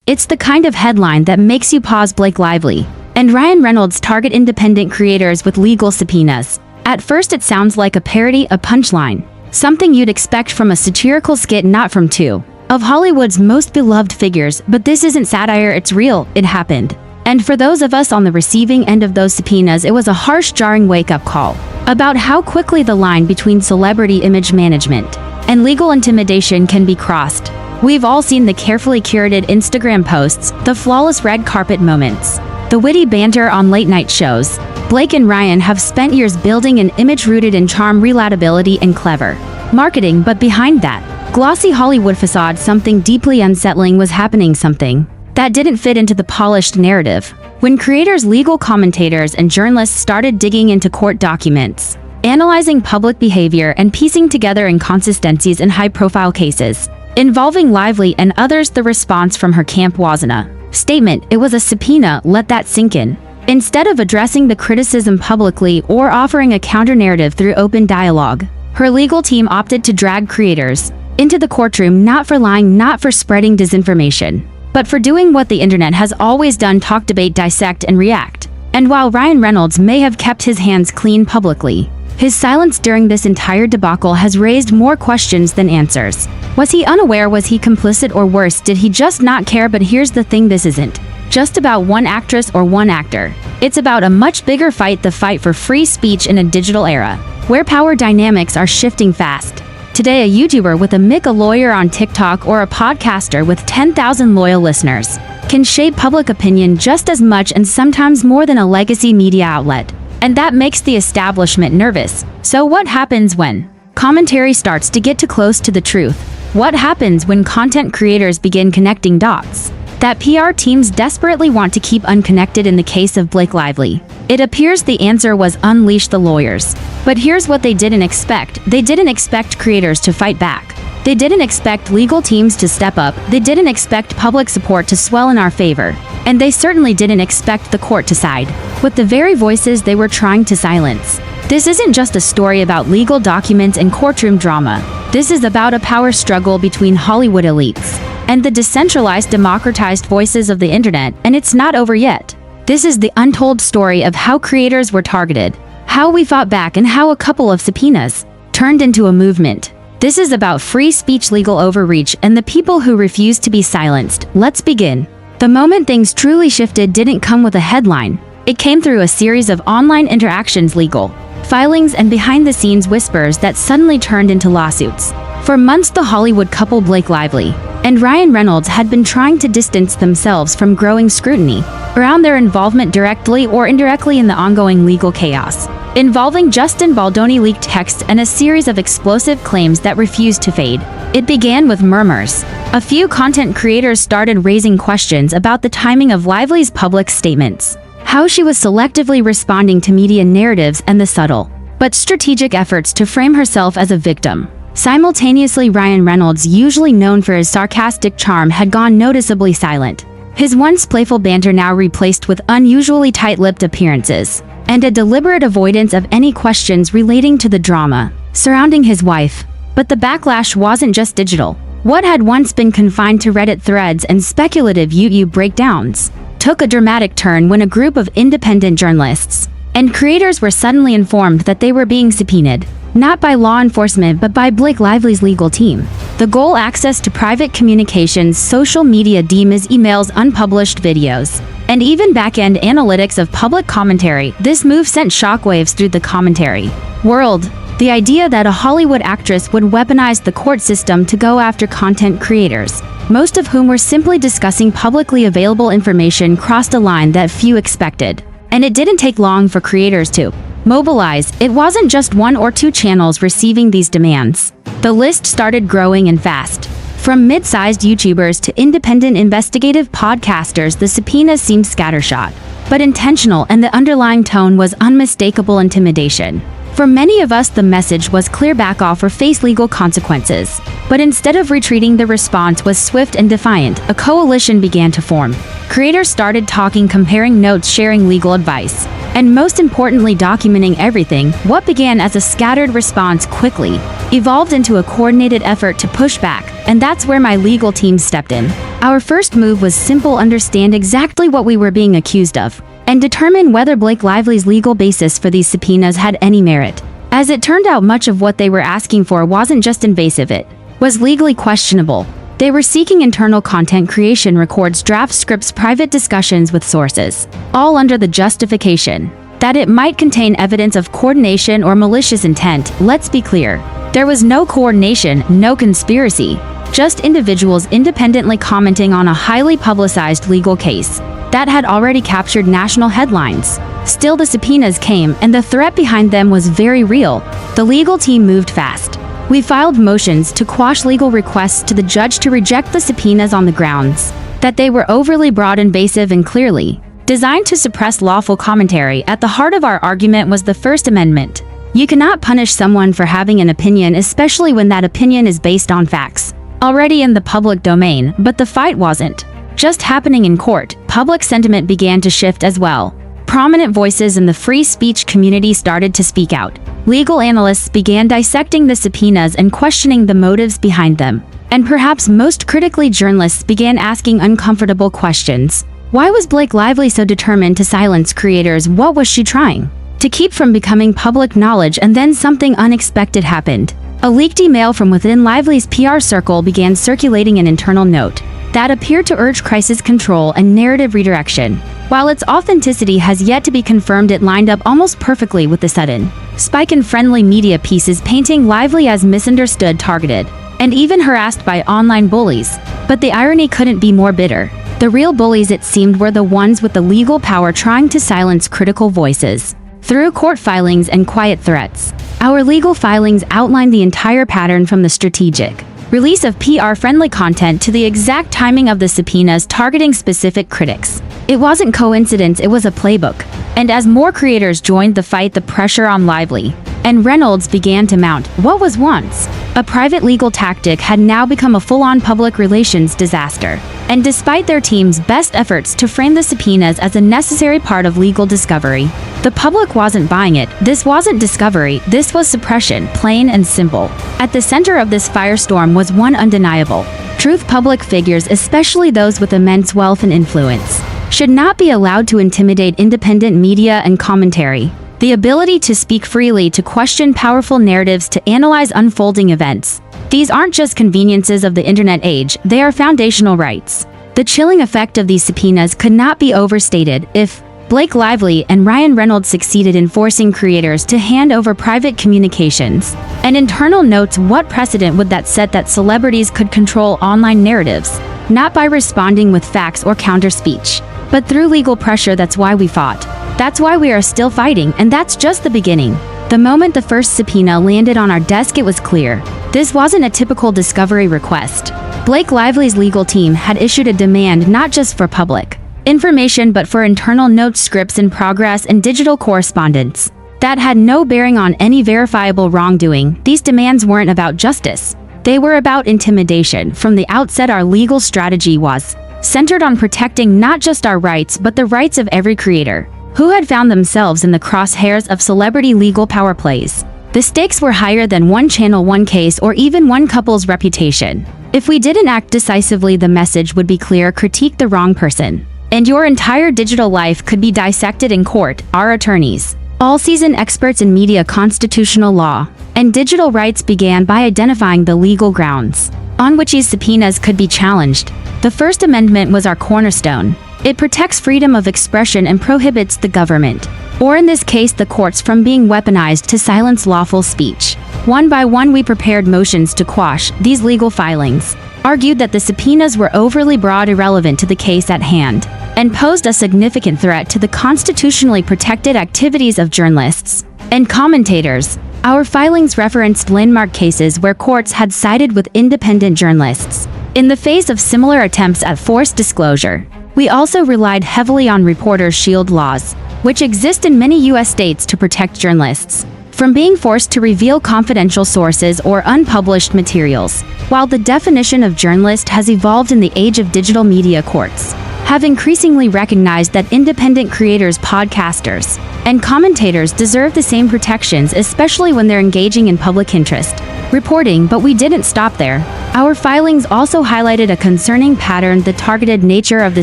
It's the kind of headline that makes you pause. Blake Lively and Ryan Reynolds target independent creators with legal subpoenas. At first it sounds like a parody, a punchline, something you'd expect from a satirical skit, not from two of Hollywood's most beloved figures, but this isn't satire, it's real, it happened. And for those of us on the receiving end of those subpoenas, it was a harsh, jarring wake-up call about how quickly the line between celebrity image management and legal intimidation can be crossed. We've all seen the carefully curated Instagram posts, the flawless red carpet moments, the witty banter on late-night shows. Blake and Ryan have spent years building an image rooted in charm, relatability, and clever marketing, but behind that glossy Hollywood facade, something deeply unsettling was happening, something that didn't fit into the polished narrative. When creators, legal commentators, and journalists started digging into court documents, analyzing public behavior, and piecing together inconsistencies in high-profile cases involving Lively and others, the response from her camp wasn't a statement, it was a subpoena. Let that sink in. Instead of addressing the criticism publicly or offering a counter-narrative through open dialogue, her legal team opted to drag creators into the courtroom, not for lying, not for spreading disinformation, but for doing what the internet has always done: talk, debate, dissect, and react. And while Ryan Reynolds may have kept his hands clean publicly, his silence during this entire debacle has raised more questions than answers. Was he unaware? Was he complicit? Or worse, did he just not care? But here's the thing, this isn't just about one actress or one actor. It's about a much bigger fight, the fight for free speech in a digital era, where power dynamics are shifting fast. Today, a YouTuber with a mic, a lawyer on TikTok, or a podcaster with 10,000 loyal listeners can shape public opinion just as much and sometimes more than a legacy media outlet. And that makes the establishment nervous. So what happens when commentary starts to get too close to the truth? What happens when content creators begin connecting dots that PR teams desperately want to keep unconnected? In the case of Blake Lively, it appears the answer was unleash the lawyers. But here's what they didn't expect. They didn't expect creators to fight back. They didn't expect legal teams to step up. They didn't expect public support to swell in our favor. And they certainly didn't expect the court to side with the very voices they were trying to silence. This isn't just a story about legal documents and courtroom drama. This is about a power struggle between Hollywood elites and the decentralized, democratized voices of the internet, and it's not over yet. This is the untold story of how creators were targeted, how we fought back, and how a couple of subpoenas turned into a movement. This is about free speech, legal overreach, and the people who refuse to be silenced. Let's begin. The moment things truly shifted didn't come with a headline. It came through a series of online interactions, legal filings, and behind-the-scenes whispers that suddenly turned into lawsuits. For months, the Hollywood couple Blake Lively and Ryan Reynolds had been trying to distance themselves from growing scrutiny around their involvement, directly or indirectly, in the ongoing legal chaos involving Justin Baldoni, leaked texts, and a series of explosive claims that refused to fade. It began with murmurs. A few content creators started raising questions about the timing of Lively's public statements, how she was selectively responding to media narratives, and the subtle but strategic efforts to frame herself as a victim. Simultaneously, Ryan Reynolds, usually known for his sarcastic charm, had gone noticeably silent. His once playful banter now replaced with unusually tight-lipped appearances and a deliberate avoidance of any questions relating to the drama surrounding his wife. But the backlash wasn't just digital. What had once been confined to Reddit threads and speculative YouTube breakdowns took a dramatic turn when a group of independent journalists and creators were suddenly informed that they were being subpoenaed, not by law enforcement but by Blake Lively's legal team. The goal: access to private communications, social media DMs, emails, unpublished videos, and even back-end analytics of public commentary. This move sent shockwaves through the commentary world. The idea that a Hollywood actress would weaponize the court system to go after content creators, most of whom were simply discussing publicly available information, crossed a line that few expected. And it didn't take long for creators to mobilize. It wasn't just one or two channels receiving these demands. The list started growing, and fast. From mid-sized YouTubers to independent investigative podcasters, the subpoenas seemed scattershot, but intentional, and the underlying tone was unmistakable: intimidation. For many of us, the message was clear: back off or face legal consequences. But instead of retreating, the response was swift and defiant. A coalition began to form. Creators started talking, comparing notes, sharing legal advice, and most importantly, documenting everything. What began as a scattered response quickly evolved into a coordinated effort to push back, and that's where my legal team stepped in. Our first move was simple: understand exactly what we were being accused of, and determine whether Blake Lively's legal basis for these subpoenas had any merit. As it turned out, much of what they were asking for wasn't just invasive, it was legally questionable. They were seeking internal content creation records, draft scripts, private discussions with sources, all under the justification that it might contain evidence of coordination or malicious intent. Let's be clear, there was no coordination, no conspiracy, just individuals independently commenting on a highly publicized legal case that had already captured national headlines. Still, the subpoenas came, and the threat behind them was very real. The legal team moved fast. We filed motions to quash legal requests to the judge to reject the subpoenas on the grounds that they were overly broad, invasive, and clearly designed to suppress lawful commentary. At the heart of our argument was the First Amendment. You cannot punish someone for having an opinion, especially when that opinion is based on facts already in the public domain. But the fight wasn't just happening in court. Public sentiment began to shift as well. Prominent voices in the free speech community started to speak out. Legal analysts began dissecting the subpoenas and questioning the motives behind them. And perhaps most critically, journalists began asking uncomfortable questions. Why was Blake Lively so determined to silence creators? What was she trying to keep from becoming public knowledge? And then something unexpected happened. A leaked email from within Lively's PR circle began circulating, an internal note that appeared to urge crisis control and narrative redirection. While its authenticity has yet to be confirmed, it lined up almost perfectly with the sudden spike in friendly media pieces painting Lively as misunderstood, targeted, and even harassed by online bullies. But the irony couldn't be more bitter. The real bullies, it seemed, were the ones with the legal power trying to silence critical voices through court filings and quiet threats. Our legal filings outlined the entire pattern, from the strategic release of PR-friendly content to the exact timing of the subpoenas targeting specific critics. It wasn't coincidence, it was a playbook. And as more creators joined the fight, the pressure on Lively and Reynolds began to mount. What was once a private legal tactic had now become a full-on public relations disaster. And despite their team's best efforts to frame the subpoenas as a necessary part of legal discovery, the public wasn't buying it. This wasn't discovery, this was suppression, plain and simple. At the center of this firestorm was one undeniable truth: public figures, especially those with immense wealth and influence, should not be allowed to intimidate independent media and commentary. The ability to speak freely, to question powerful narratives, to analyze unfolding events. These aren't just conveniences of the internet age, they are foundational rights. The chilling effect of these subpoenas could not be overstated. If Blake Lively and Ryan Reynolds succeeded in forcing creators to hand over private communications and internal notes, what precedent would that set that celebrities could control online narratives, not by responding with facts or counter-speech, but through legal pressure? That's why we fought. That's why we are still fighting, and that's just the beginning. The moment the first subpoena landed on our desk, it was clear. This wasn't a typical discovery request. Blake Lively's legal team had issued a demand not just for public information but for internal notes, scripts in progress, and digital correspondence that had no bearing on any verifiable wrongdoing. These demands weren't about justice. They were about intimidation. From the outset, our legal strategy was centered on protecting not just our rights but the rights of every creator who had found themselves in the crosshairs of celebrity legal power plays. The stakes were higher than one channel, one case, or even one couple's reputation. If we didn't act decisively, the message would be clear: critique the wrong person, and your entire digital life could be dissected in court. Our attorneys, all seasoned experts in media, constitutional law, and digital rights, began by identifying the legal grounds on which these subpoenas could be challenged. The First Amendment was our cornerstone. It protects freedom of expression and prohibits the government, or in this case the courts, from being weaponized to silence lawful speech. One by one, we prepared motions to quash these legal filings, argued that the subpoenas were overly broad, irrelevant to the case at hand, and posed a significant threat to the constitutionally protected activities of journalists and commentators. Our filings referenced landmark cases where courts had sided with independent journalists in the face of similar attempts at forced disclosure. We also relied heavily on reporters' shield laws, which exist in many U.S. states to protect journalists from being forced to reveal confidential sources or unpublished materials. While the definition of journalist has evolved in the age of digital media, courts have increasingly recognized that independent creators, podcasters, and commentators deserve the same protections, especially when they're engaging in public interest reporting. But we didn't stop there. Our filings also highlighted a concerning pattern: the targeted nature of the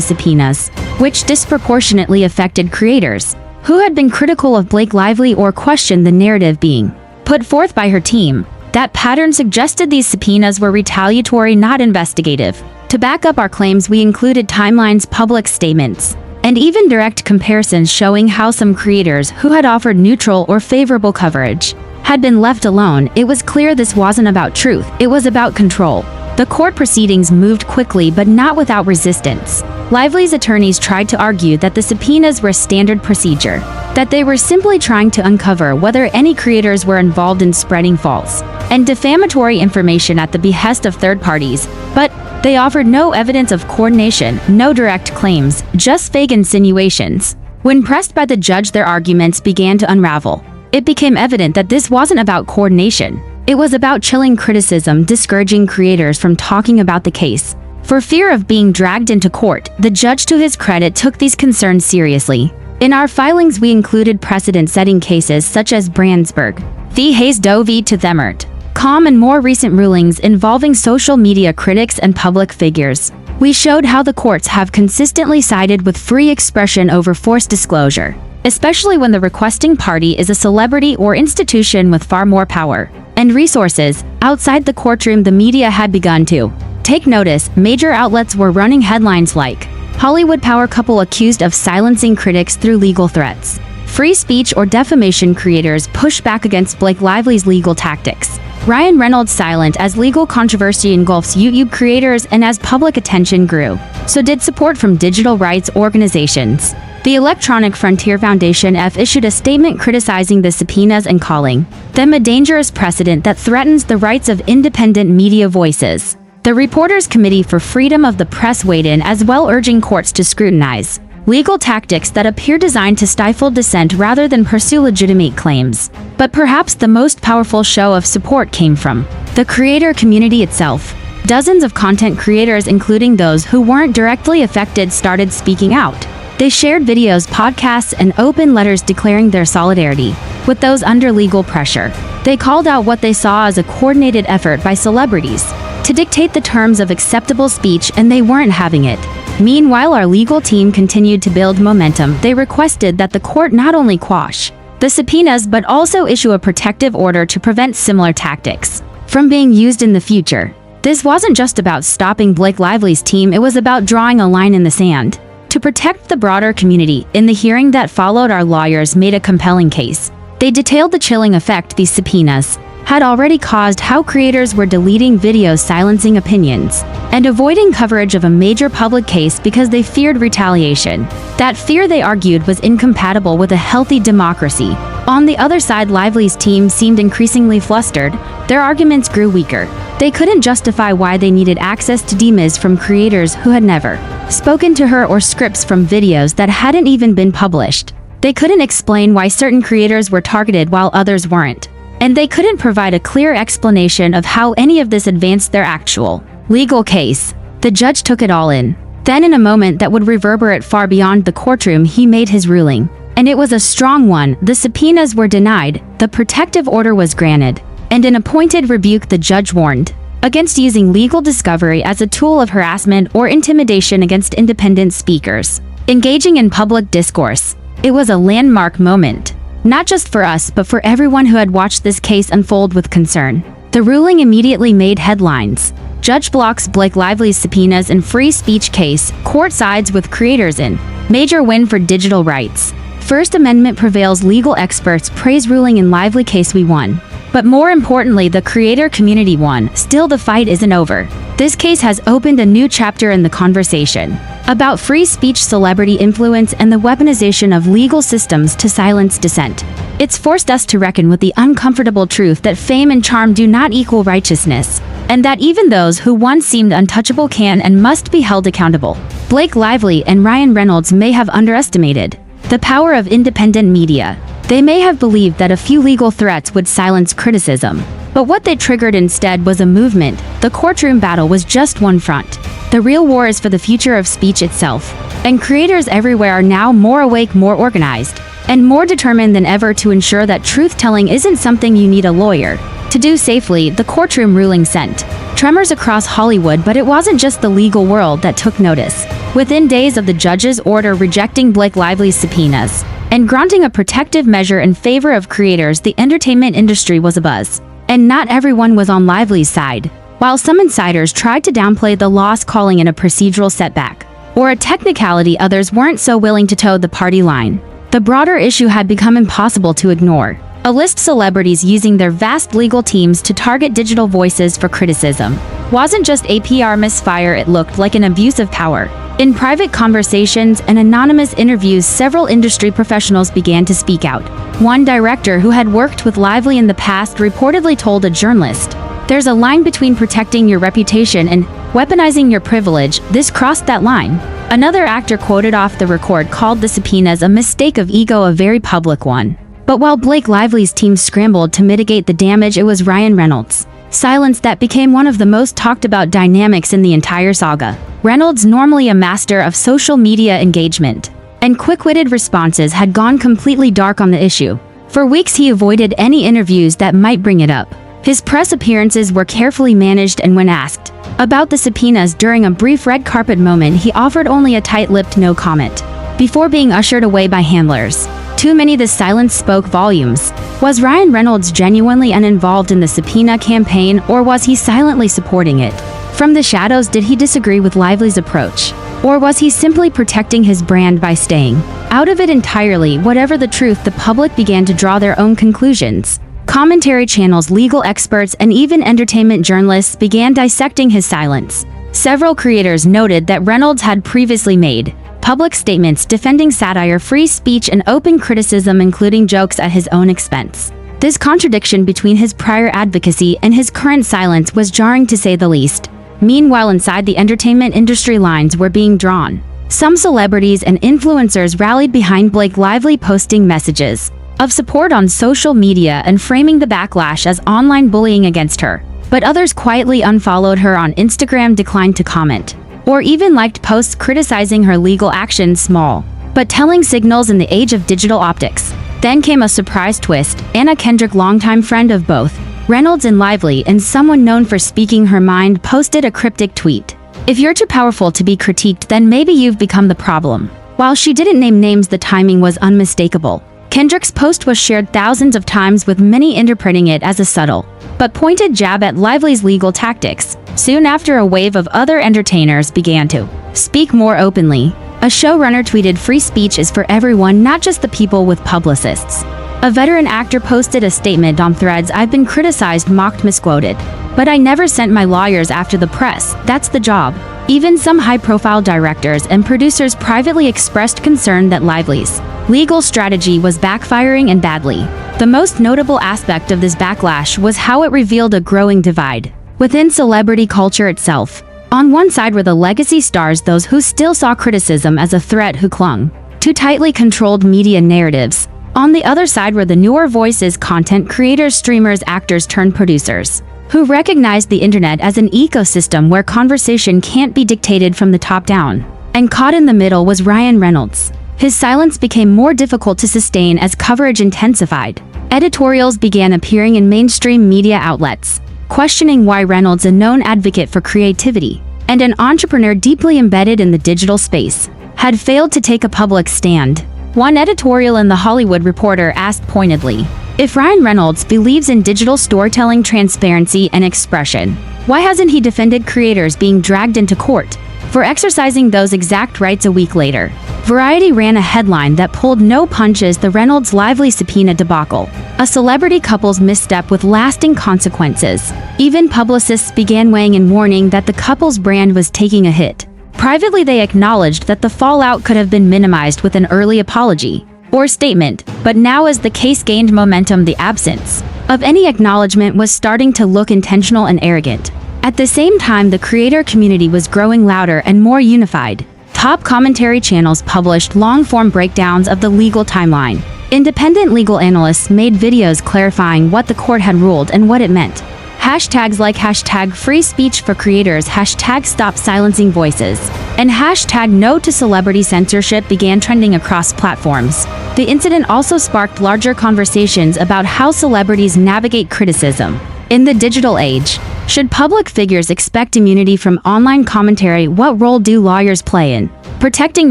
subpoenas, which disproportionately affected creators who had been critical of Blake Lively or questioned the narrative being put forth by her team. That pattern suggested these subpoenas were retaliatory, not investigative. To back up our claims, we included timelines, public statements, and even direct comparisons showing how some creators who had offered neutral or favorable coverage had been left alone. It was clear this wasn't about truth, it was about control. The court proceedings moved quickly, but not without resistance. Lively's attorneys tried to argue that the subpoenas were standard procedure, that they were simply trying to uncover whether any creators were involved in spreading false and defamatory information at the behest of third parties. But they offered no evidence of coordination, no direct claims, just vague insinuations. When pressed by the judge, their arguments began to unravel. It became evident that this wasn't about coordination. It was about chilling criticism, discouraging creators from talking about the case. For fear of being dragged into court, the judge, to his credit, took these concerns seriously. In our filings, we included precedent-setting cases such as Brandsburg v. Hayes Doe v. to Themert, and more recent rulings involving social media critics and public figures. We showed how the courts have consistently sided with free expression over forced disclosure, especially when the requesting party is a celebrity or institution with far more power and resources. Outside the courtroom, the media had begun to take notice. Major outlets were running headlines like Hollywood power couple accused of silencing critics through legal threats, free speech or defamation creators push back against Blake Lively's legal tactics, Ryan Reynolds silent as legal controversy engulfs YouTube creators. And as public attention grew, so did support from digital rights organizations. The Electronic Frontier Foundation issued a statement criticizing the subpoenas and calling them a dangerous precedent that threatens the rights of independent media voices. The Reporters Committee for Freedom of the Press weighed in as well, urging courts to scrutinize legal tactics that appear designed to stifle dissent rather than pursue legitimate claims. But perhaps the most powerful show of support came from the creator community itself. Dozens of content creators, including those who weren't directly affected, started speaking out. They shared videos, podcasts, and open letters declaring their solidarity with those under legal pressure. They called out what they saw as a coordinated effort by celebrities to dictate the terms of acceptable speech, and they weren't having it. Meanwhile, our legal team continued to build momentum. They requested that the court not only quash the subpoenas but also issue a protective order to prevent similar tactics from being used in the future. This wasn't just about stopping Blake Lively's team, it was about drawing a line in the sand to protect the broader community. In the hearing that followed, our lawyers made a compelling case. They detailed the chilling effect these subpoenas had already caused, how creators were deleting videos, silencing opinions, and avoiding coverage of a major public case because they feared retaliation. That fear, they argued, was incompatible with a healthy democracy. On the other side, Lively's team seemed increasingly flustered. Their arguments grew weaker. They couldn't justify why they needed access to DMs from creators who had never spoken to her or scripts from videos that hadn't even been published. They couldn't explain why certain creators were targeted while others weren't. And they couldn't provide a clear explanation of how any of this advanced their actual legal case. The judge took it all in. Then, in a moment that would reverberate far beyond the courtroom, he made his ruling. And it was a strong one. The subpoenas were denied, the protective order was granted, and in a pointed rebuke, the judge warned against using legal discovery as a tool of harassment or intimidation against independent speakers engaging in public discourse. It was a landmark moment, not just for us, but for everyone who had watched this case unfold with concern. The ruling immediately made headlines. Judge blocks Blake Lively's subpoenas and free speech case. Court sides with creators in major win for digital rights. First Amendment prevails. Legal experts praise ruling in Lively case. We won. But more importantly, the creator community won. Still, the fight isn't over. This case has opened a new chapter in the conversation about free speech, celebrity influence, and the weaponization of legal systems to silence dissent. It's forced us to reckon with the uncomfortable truth that fame and charm do not equal righteousness, and that even those who once seemed untouchable can and must be held accountable. Blake Lively and Ryan Reynolds may have underestimated the power of independent media. They may have believed that a few legal threats would silence criticism, but what they triggered instead was a movement. The courtroom battle was just one front. The real war is for the future of speech itself. And creators everywhere are now more awake, more organized, and more determined than ever to ensure that truth-telling isn't something you need a lawyer to do safely. The courtroom ruling sent tremors across Hollywood, but it wasn't just the legal world that took notice. Within days of the judge's order rejecting Blake Lively's subpoenas and granting a protective measure in favor of creators, the entertainment industry was abuzz. And not everyone was on Lively's side. While some insiders tried to downplay the loss, calling it a procedural setback or a technicality, others weren't so willing to toe the party line. The broader issue had become impossible to ignore. A list of celebrities using their vast legal teams to target digital voices for criticism wasn't just a PR misfire, it looked like an abuse of power. In private conversations and anonymous interviews, several industry professionals began to speak out. One director who had worked with Lively in the past reportedly told a journalist, "There's a line between protecting your reputation and weaponizing your privilege. This crossed that line." Another actor quoted off the record called the subpoenas a mistake of ego, a very public one. But while Blake Lively's team scrambled to mitigate the damage, it was Ryan Reynolds' silence that became one of the most talked about dynamics in the entire saga. Reynolds, normally a master of social media engagement and quick-witted responses, had gone completely dark on the issue. For weeks he avoided any interviews that might bring it up. His press appearances were carefully managed, and when asked about the subpoenas during a brief red carpet moment, he offered only a tight-lipped no comment before being ushered away by handlers. Too many. The silence spoke volumes. Was Ryan Reynolds genuinely uninvolved in the subpoena campaign, or was he silently supporting it from the shadows? Did he disagree with Lively's approach, or was he simply protecting his brand by staying out of it entirely? Whatever the truth, the public began to draw their own conclusions. Commentary channels, legal experts, and even entertainment journalists began dissecting his silence. Several creators noted that Reynolds had previously made public statements defending satire, free speech, and open criticism, including jokes at his own expense. This contradiction between his prior advocacy and his current silence was jarring, to say the least. Meanwhile, inside the entertainment industry, lines were being drawn. Some celebrities and influencers rallied behind Blake Lively, posting messages of support on social media and framing the backlash as online bullying against her. But others quietly unfollowed her on Instagram, declined to comment, or even liked posts criticizing her legal actions. Small but telling signals in the age of digital optics. Then came a surprise twist. Anna Kendrick, longtime friend of both Reynolds and Lively and someone known for speaking her mind, posted a cryptic tweet. "If you're too powerful to be critiqued, then maybe you've become the problem." While she didn't name names, the timing was unmistakable. Kendrick's post was shared thousands of times, with many interpreting it as a subtle but pointed jab at Lively's legal tactics. Soon after, a wave of other entertainers began to speak more openly. A showrunner tweeted, "Free speech is for everyone, not just the people with publicists." A veteran actor posted a statement on Threads, "I've been criticized, mocked, misquoted, but I never sent my lawyers after the press. That's the job." Even some high-profile directors and producers privately expressed concern that Lively's legal strategy was backfiring, and badly. The most notable aspect of this backlash was how it revealed a growing divide within celebrity culture itself. On one side were the legacy stars, those who still saw criticism as a threat, who clung to tightly controlled media narratives. On the other side were the newer voices, content creators, streamers, actors turned producers, who recognized the internet as an ecosystem where conversation can't be dictated from the top down. And caught in the middle was Ryan Reynolds. His silence became more difficult to sustain as coverage intensified. Editorials began appearing in mainstream media outlets, questioning why Reynolds, a known advocate for creativity and an entrepreneur deeply embedded in the digital space, had failed to take a public stand. One editorial in The Hollywood Reporter asked pointedly, if Ryan Reynolds believes in digital storytelling, transparency, and expression, why hasn't he defended creators being dragged into court for exercising those exact rights? A week later, Variety ran a headline that pulled no punches: the Reynolds Lively subpoena debacle, a celebrity couple's misstep with lasting consequences. Even publicists began weighing in, warning that the couple's brand was taking a hit. Privately, they acknowledged that the fallout could have been minimized with an early apology or statement, but now as the case gained momentum, the absence of any acknowledgement was starting to look intentional and arrogant. At the same time, the creator community was growing louder and more unified. Top commentary channels published long-form breakdowns of the legal timeline. Independent legal analysts made videos clarifying what the court had ruled and what it meant. Hashtags like hashtag free speech for creators, hashtag stop silencing voices, and hashtag no to celebrity censorship began trending across platforms. The incident also sparked larger conversations about how celebrities navigate criticism. In the digital age, should public figures expect immunity from online commentary? What role do lawyers play in protecting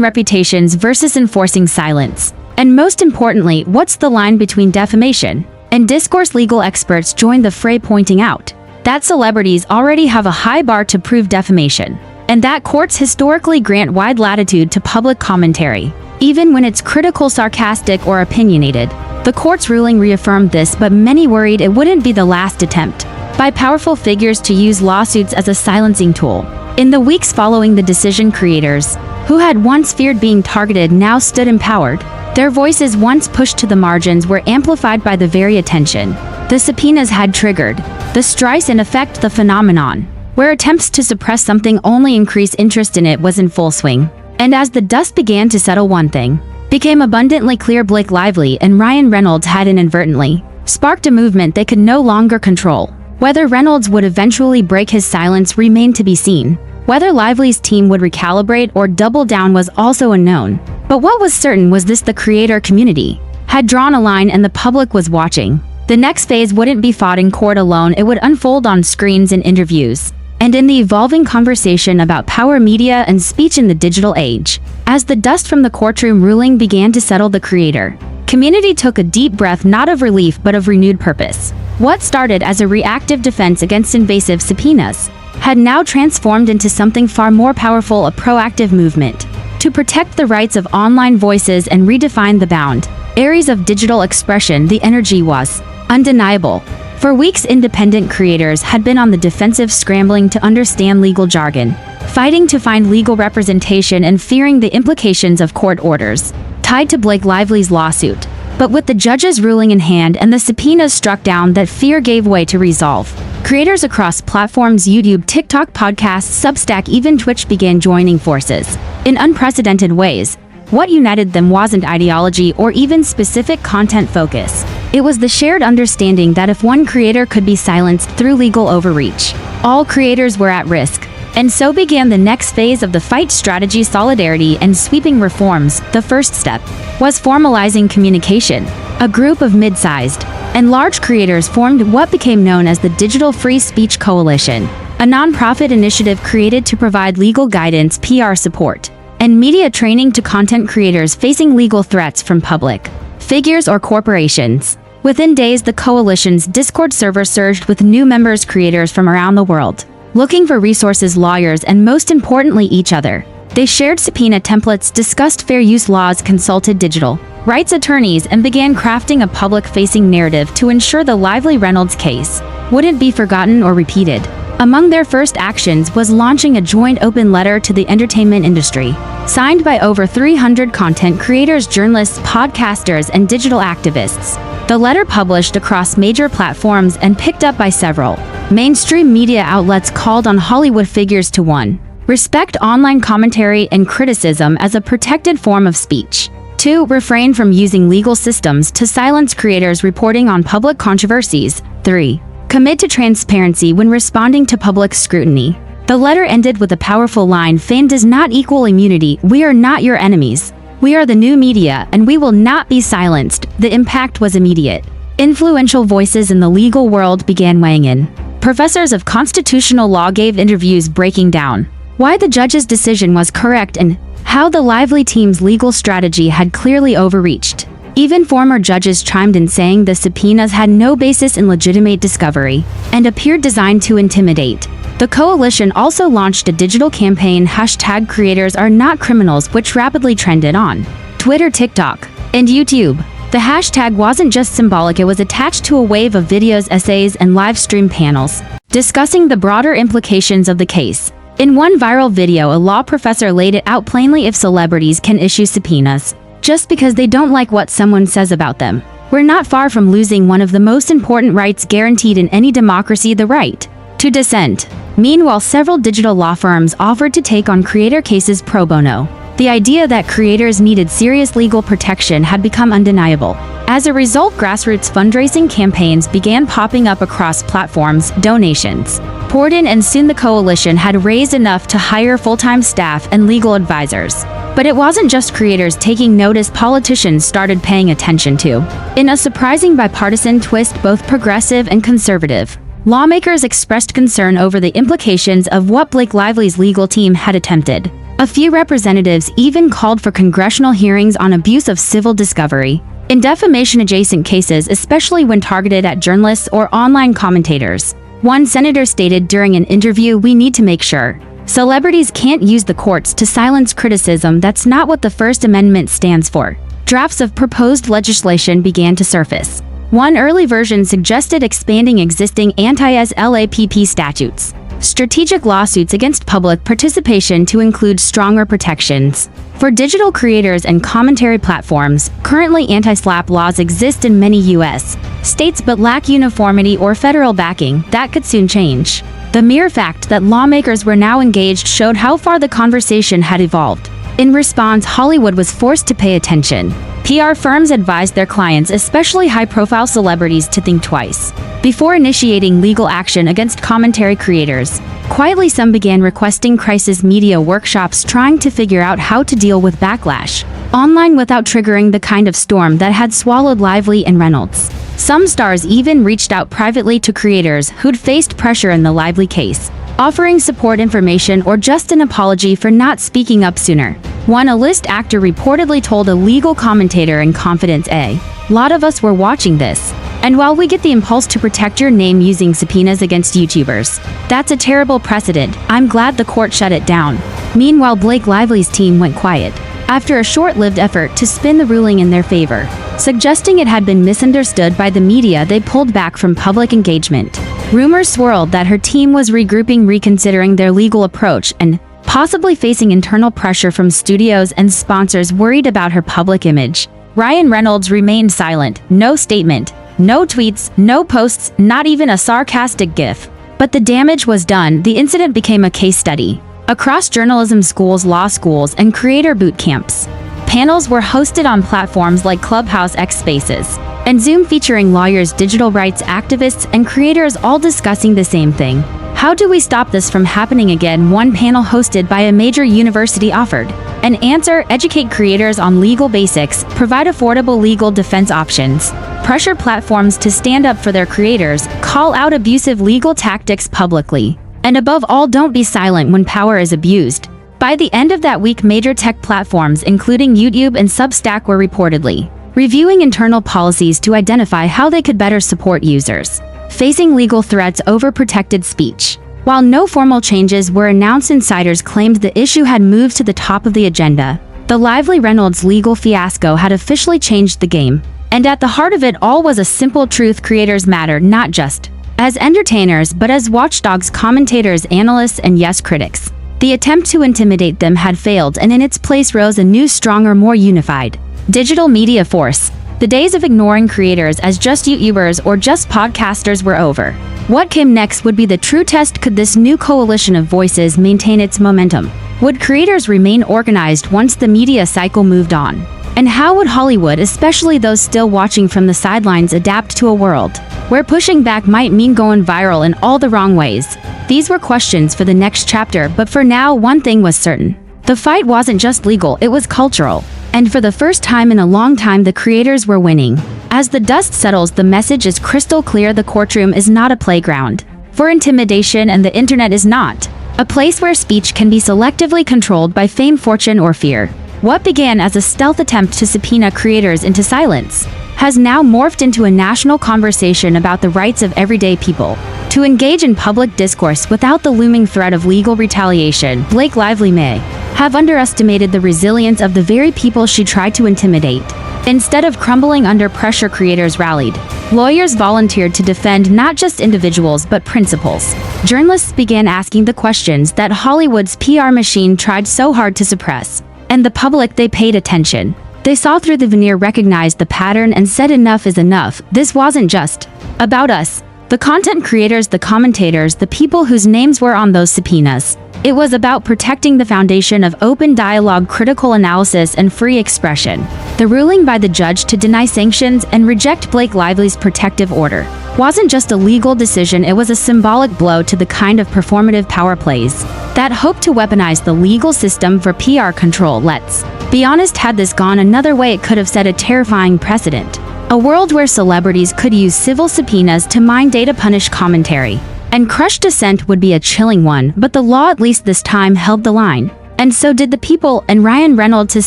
reputations versus enforcing silence? And most importantly, what's the line between defamation and discourse? Legal experts joined the fray, pointing out that celebrities already have a high bar to prove defamation, and that courts historically grant wide latitude to public commentary, even when it's critical, sarcastic, or opinionated. The court's ruling reaffirmed this, but many worried it wouldn't be the last attempt by powerful figures to use lawsuits as a silencing tool. In the weeks following the decision, creators who had once feared being targeted now stood empowered. Their voices, once pushed to the margins, were amplified by the very attention the subpoenas had triggered. The strife in effect, the phenomenon where attempts to suppress something only increase interest in it, was in full swing. And as the dust began to settle, one thing became abundantly clear: Blake Lively and Ryan Reynolds had inadvertently sparked a movement they could no longer control. Whether Reynolds would eventually break his silence remained to be seen. Whether Lively's team would recalibrate or double down was also unknown. But what was certain was this: the creator community had drawn a line and the public was watching. The next phase wouldn't be fought in court alone, it would unfold on screens and interviews, and in the evolving conversation about power, media, and speech in the digital age. As the dust from the courtroom ruling began to settle, the creator community took a deep breath, not of relief but of renewed purpose. What started as a reactive defense against invasive subpoenas had now transformed into something far more powerful: a proactive movement to protect the rights of online voices and redefine the bound areas of digital expression. The energy was undeniable. For weeks, independent creators had been on the defensive, scrambling to understand legal jargon, fighting to find legal representation, and fearing the implications of court orders tied to Blake Lively's lawsuit. But with the judge's ruling in hand and the subpoenas struck down, that fear gave way to resolve. Creators across platforms, YouTube, TikTok, podcasts, Substack, even Twitch, began joining forces in unprecedented ways. What united them wasn't ideology or even specific content focus. It was the shared understanding that if one creator could be silenced through legal overreach, all creators were at risk. And so began the next phase of the fight: strategy, solidarity, and sweeping reforms. The first step was formalizing communication. A group of mid-sized and large creators formed what became known as the Digital Free Speech Coalition, a nonprofit initiative created to provide legal guidance, PR support, and media training to content creators facing legal threats from public figures or corporations. Within days, the coalition's Discord server surged with new members, creators from around the world, looking for resources, lawyers, and most importantly, each other. They shared subpoena templates, discussed fair use laws, consulted digital rights attorneys, and began crafting a public-facing narrative to ensure the Lively Reynolds case wouldn't be forgotten or repeated. Among their first actions was launching a joint open letter to the entertainment industry, signed by over 300 content creators, journalists, podcasters, and digital activists. The letter, published across major platforms and picked up by several mainstream media outlets, called on Hollywood figures to 1. Respect online commentary and criticism as a protected form of speech. 2. Refrain from using legal systems to silence creators reporting on public controversies. 3. Commit to transparency when responding to public scrutiny. The letter ended with a powerful line: fame does not equal immunity. We are not your enemies. We are the new media, and we will not be silenced. The impact was immediate. Influential voices in the legal world began weighing in. Professors of constitutional law gave interviews breaking down why the judge's decision was correct and how the Lively team's legal strategy had clearly overreached. Even former judges chimed in, saying the subpoenas had no basis in legitimate discovery and appeared designed to intimidate. The coalition also launched a digital campaign, hashtag creators are not criminals, which rapidly trended on Twitter, TikTok, and YouTube. The hashtag wasn't just symbolic, it was attached to a wave of videos, essays, and live stream panels discussing the broader implications of the case. In one viral video, a law professor laid it out plainly: if celebrities can issue subpoenas just because they don't like what someone says about them, we're not far from losing one of the most important rights guaranteed in any democracy: the right to dissent. Meanwhile, several digital law firms offered to take on creator cases pro bono. The idea that creators needed serious legal protection had become undeniable. As a result, grassroots fundraising campaigns began popping up across platforms, donations poured in, and soon the coalition had raised enough to hire full-time staff and legal advisors. But it wasn't just creators taking notice. Politicians started paying attention too. In a surprising bipartisan twist, both progressive and conservative lawmakers expressed concern over the implications of what Blake Lively's legal team had attempted. A few representatives even called for congressional hearings on abuse of civil discovery in defamation-adjacent cases, especially when targeted at journalists or online commentators. One senator stated during an interview, "We need to make sure celebrities can't use the courts to silence criticism. That's not what the First Amendment stands for." Drafts of proposed legislation began to surface. One early version suggested expanding existing anti-SLAPP statutes, strategic lawsuits against public participation to include stronger protections for digital creators and commentary platforms. Currently, anti-SLAPP laws exist in many U.S. states but lack uniformity or federal backing. That could soon change. The mere fact that lawmakers were now engaged showed how far the conversation had evolved. In response, Hollywood was forced to pay attention. PR firms advised their clients, especially high-profile celebrities, to think twice before initiating legal action against commentary creators. Quietly, some began requesting crisis media workshops, trying to figure out how to deal with backlash online without triggering the kind of storm that had swallowed Lively and Reynolds. Some stars even reached out privately to creators who'd faced pressure in the Lively case, offering support, information, or just an apology for not speaking up sooner. One A-list actor reportedly told a legal commentator in confidence, "A lot of us were watching this. And while we get the impulse to protect your name using subpoenas against YouTubers, that's a terrible precedent. I'm glad the court shut it down." Meanwhile, Blake Lively's team went quiet after a short-lived effort to spin the ruling in their favor, suggesting it had been misunderstood by the media. They pulled back from public engagement. Rumors swirled that her team was regrouping, reconsidering their legal approach, and possibly facing internal pressure from studios and sponsors worried about her public image. Ryan Reynolds remained silent. No statement, no tweets, no posts, not even a sarcastic gif. But the damage was done. The incident became a case study across journalism schools, law schools, and creator boot camps. Panels were hosted on platforms like Clubhouse, X Spaces, and Zoom, featuring lawyers, digital rights activists, and creators, all discussing the same thing. How do we stop this from happening again? One panel hosted by a major university offered an answer: educate creators on legal basics, provide affordable legal defense options, pressure platforms to stand up for their creators, call out abusive legal tactics publicly, and above all, don't be silent when power is abused. By the end of that week, major tech platforms, including YouTube and Substack, were reportedly reviewing internal policies to identify how they could better support users facing legal threats over protected speech. While no formal changes were announced, insiders claimed the issue had moved to the top of the agenda. The Lively Reynolds legal fiasco had officially changed the game, and at the heart of it all was a simple truth: creators matter, not just as entertainers, but as watchdogs, commentators, analysts, and yes, critics. The attempt to intimidate them had failed, and in its place rose a new, stronger, more unified digital media force. The days of ignoring creators as just YouTubers or just podcasters were over. What came next would be the true test. Could this new coalition of voices maintain its momentum? Would creators remain organized once the media cycle moved on? And how would Hollywood, especially those still watching from the sidelines, adapt to a world where pushing back might mean going viral in all the wrong ways? These were questions for the next chapter, but for now, one thing was certain. The fight wasn't just legal, it was cultural. And for the first time in a long time, the creators were winning. As the dust settles, the message is crystal clear: the courtroom is not a playground for intimidation, and the internet is not a place where speech can be selectively controlled by fame, fortune, or fear. What began as a stealth attempt to subpoena creators into silence has now morphed into a national conversation about the rights of everyday people to engage in public discourse without the looming threat of legal retaliation. Blake Lively may have underestimated the resilience of the very people she tried to intimidate. Instead of crumbling under pressure, creators rallied. Lawyers volunteered to defend not just individuals but principles. Journalists began asking the questions that Hollywood's PR machine tried so hard to suppress. And the public, they paid attention. They saw through the veneer, recognized the pattern, and said enough is enough. This wasn't just about us, the content creators, the commentators, the people whose names were on those subpoenas. It was about protecting the foundation of open dialogue, critical analysis, and free expression. The ruling by the judge to deny sanctions and reject Blake Lively's protective order wasn't just a legal decision, it was a symbolic blow to the kind of performative power plays that hope to weaponize the legal system for PR control. Let's be honest, had this gone another way, it could have set a terrifying precedent. A world where celebrities could use civil subpoenas to mine data, punish commentary, and crush dissent would be a chilling one, but the law, at least this time, held the line. And so did the people, and Ryan Reynolds'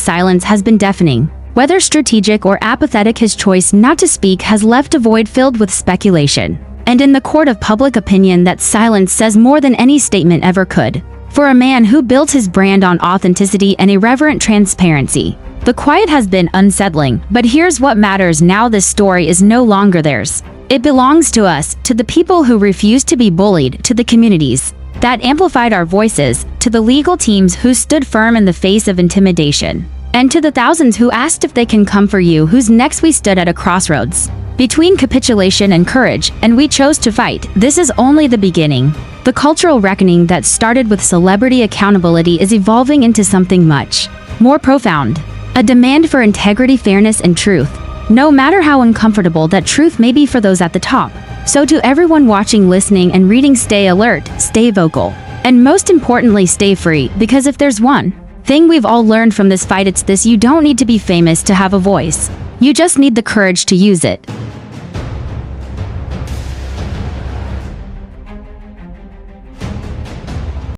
silence has been deafening. Whether strategic or apathetic, his choice not to speak has left a void filled with speculation. And in the court of public opinion, that silence says more than any statement ever could. For a man who built his brand on authenticity and irreverent transparency, the quiet has been unsettling. But here's what matters now: this story is no longer theirs. It belongs to us, to the people who refused to be bullied, to the communities that amplified our voices, to the legal teams who stood firm in the face of intimidation, and to the thousands who asked if they can come for you, whose necks we stood at a crossroads between capitulation and courage, and we chose to fight. This is only the beginning. The cultural reckoning that started with celebrity accountability is evolving into something much more profound. A demand for integrity, fairness, and truth. No matter how uncomfortable that truth may be for those at the top. So to everyone watching, listening, and reading, stay alert, stay vocal, and most importantly, stay free, because if there's one thing we've all learned from this fight, it's this: you don't need to be famous to have a voice. You just need the courage to use it.